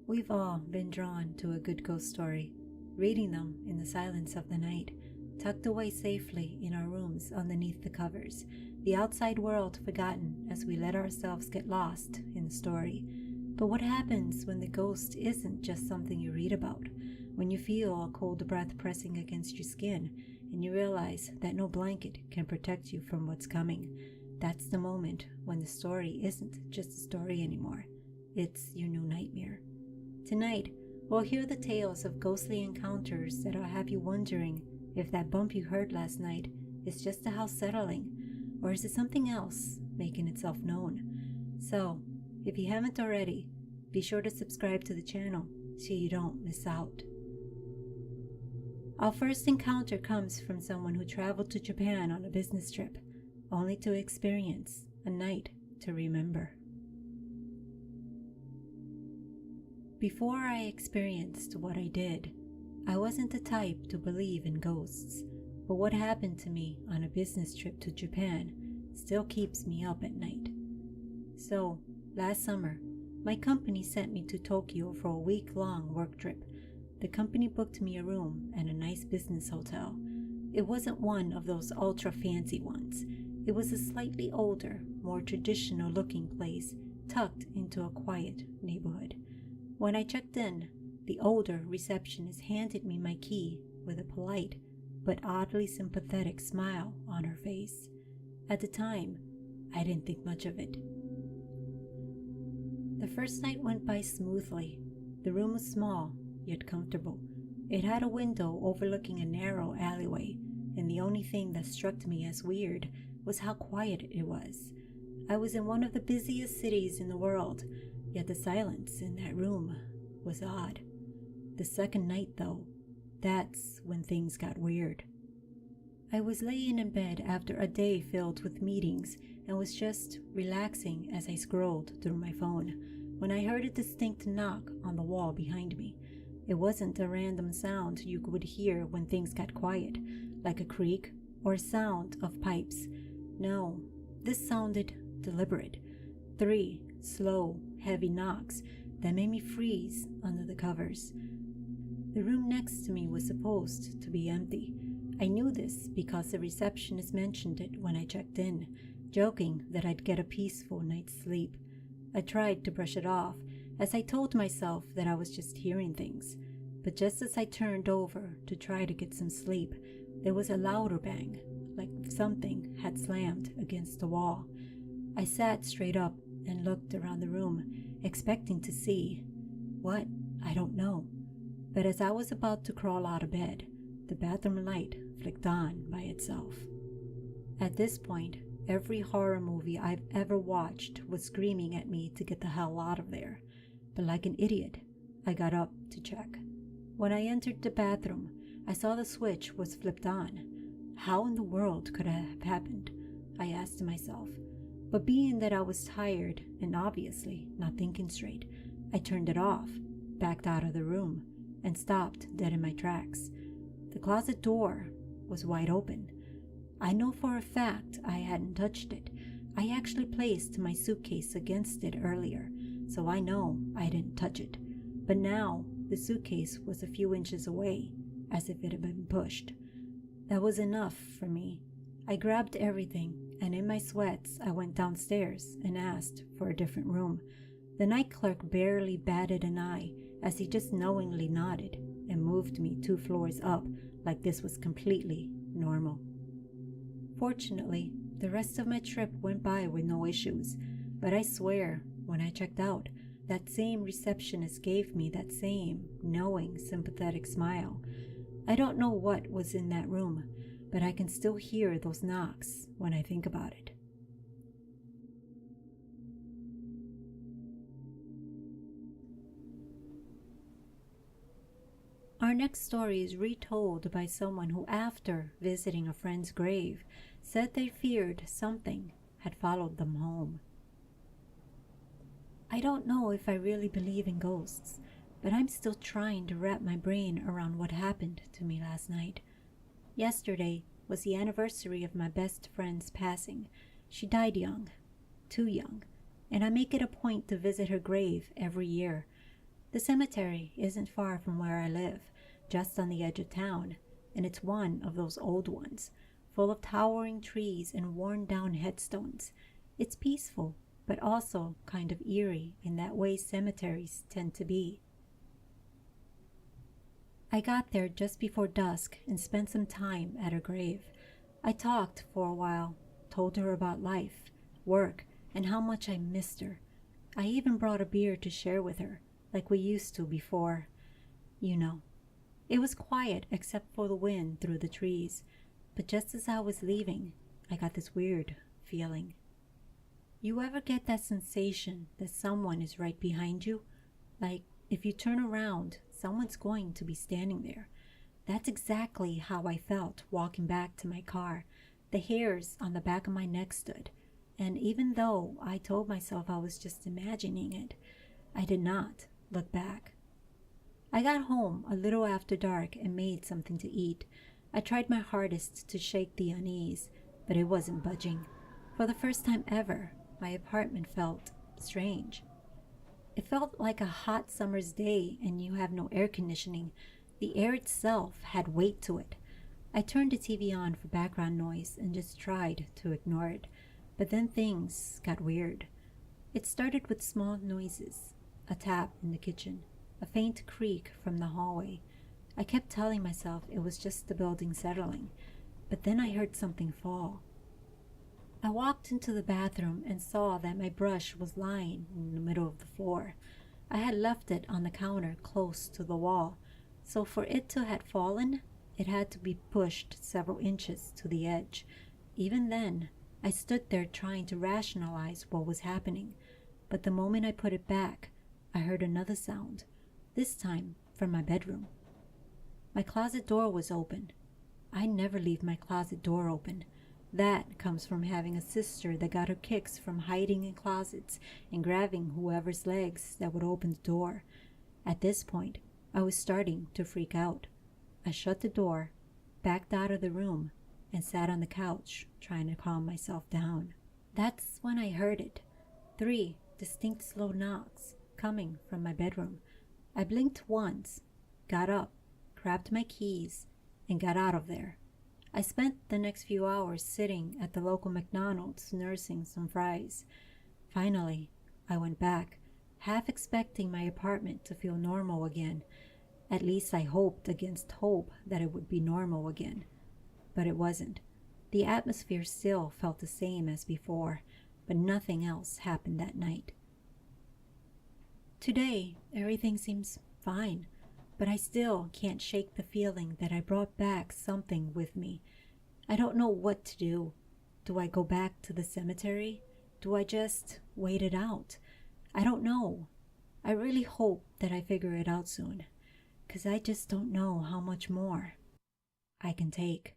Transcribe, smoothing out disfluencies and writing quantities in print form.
We've all been drawn to a good ghost story, reading them in the silence of the night, tucked away safely in our rooms underneath the covers, the outside world forgotten as we let ourselves get lost in the story. But what happens when the ghost isn't just something you read about? When you feel a cold breath pressing against your skin and you realize that no blanket can protect you from what's coming? That's the moment when the story isn't just a story anymore. It's your new nightmare. Tonight, we'll hear the tales of ghostly encounters that'll have you wondering if that bump you heard last night is just the house settling, or is it something else making itself known? So, if you haven't already, be sure to subscribe to the channel so you don't miss out. Our first encounter comes from someone who traveled to Japan on a business trip, only to experience a night to remember. Before I experienced what I did, I wasn't the type to believe in ghosts, but what happened to me on a business trip to Japan still keeps me up at night. So, last summer, my company sent me to Tokyo for a week-long work trip. The company booked me a room at a nice business hotel. It wasn't one of those ultra-fancy ones. It was a slightly older, more traditional-looking place tucked into a quiet neighborhood. When I checked in, the older receptionist handed me my key with a polite but oddly sympathetic smile on her face. At the time, I didn't think much of it. The first night went by smoothly. The room was small, yet comfortable. It had a window overlooking a narrow alleyway, and the only thing that struck me as weird was how quiet it was. I was in one of the busiest cities in the world, yet the silence in that room was odd. The second night, though, that's when things got weird. I was laying in bed after a day filled with meetings and was just relaxing as I scrolled through my phone when I heard a distinct knock on the wall behind me. It wasn't a random sound you would hear when things got quiet, like a creak or a sound of pipes. No, this sounded deliberate. 3 slow, heavy knocks that made me freeze under the covers. The room next to me was supposed to be empty. I knew this because the receptionist mentioned it when I checked in, joking that I'd get a peaceful night's sleep. I tried to brush it off as I told myself that I was just hearing things. But just as I turned over to try to get some sleep, there was a louder bang, like something had slammed against the wall. I sat straight up and looked around the room, expecting to see what, I don't know. But as I was about to crawl out of bed, the bathroom light flicked on by itself. At this point, every horror movie I've ever watched was screaming at me to get the hell out of there. But like an idiot, I got up to check. When I entered the bathroom, I saw the switch was flipped on. How in the world could it have happened? I asked myself. But being that I was tired and obviously not thinking straight, I turned it off, backed out of the room, and stopped dead in my tracks. The closet door was wide open. I know for a fact I hadn't touched it. I actually placed my suitcase against it earlier, so I know I didn't touch it. But now the suitcase was a few inches away, as if it had been pushed. That was enough for me. I grabbed everything, and in my sweats, I went downstairs and asked for a different room. The night clerk barely batted an eye as he just knowingly nodded and moved me 2 floors up like this was completely normal. Fortunately, the rest of my trip went by with no issues, but I swear, when I checked out, that same receptionist gave me that same knowing, sympathetic smile. I don't know what was in that room, but I can still hear those knocks when I think about it. Our next story is retold by someone who, after visiting a friend's grave, said they feared something had followed them home. I don't know if I really believe in ghosts, but I'm still trying to wrap my brain around what happened to me last night. Yesterday was the anniversary of my best friend's passing. She died young, too young, and I make it a point to visit her grave every year. The cemetery isn't far from where I live, just on the edge of town, and it's one of those old ones, full of towering trees and worn-down headstones. It's peaceful, but also kind of eerie in that way cemeteries tend to be. I got there just before dusk and spent some time at her grave. I talked for a while, told her about life, work, and how much I missed her. I even brought a beer to share with her, like we used to before. You know. It was quiet except for the wind through the trees, but just as I was leaving, I got this weird feeling. You ever get that sensation that someone is right behind you? Like, if you turn around, someone's going to be standing there. That's exactly how I felt walking back to my car. The hairs on the back of my neck stood, and even though I told myself I was just imagining it, I did not look back. I got home a little after dark and made something to eat. I tried my hardest to shake the unease, but it wasn't budging. For the first time ever, my apartment felt strange. It felt like a hot summer's day and you have no air conditioning. The air itself had weight to it. I turned the TV on for background noise and just tried to ignore it. But then things got weird. It started with small noises, a tap in the kitchen, a faint creak from the hallway. I kept telling myself it was just the building settling, but then I heard something fall. I walked into the bathroom and saw that my brush was lying in the middle of the floor. I had left it on the counter close to the wall, so for it to have fallen, it had to be pushed several inches to the edge. Even then, I stood there trying to rationalize what was happening, but the moment I put it back, I heard another sound, this time from my bedroom. My closet door was open. I never leave my closet door open. That comes from having a sister that got her kicks from hiding in closets and grabbing whoever's legs that would open the door. At this point, I was starting to freak out. I shut the door, backed out of the room, and sat on the couch trying to calm myself down. That's when I heard it. 3 distinct slow knocks coming from my bedroom. I blinked once, got up, grabbed my keys, and got out of there. I spent the next few hours sitting at the local McDonald's nursing some fries. Finally, I went back, half expecting my apartment to feel normal again. At least I hoped against hope that it would be normal again. But it wasn't. The atmosphere still felt the same as before, but nothing else happened that night. Today, everything seems fine, but I still can't shake the feeling that I brought back something with me. I don't know what to do. Do I go back to the cemetery? Do I just wait it out? I don't know. I really hope that I figure it out soon, 'cause I just don't know how much more I can take.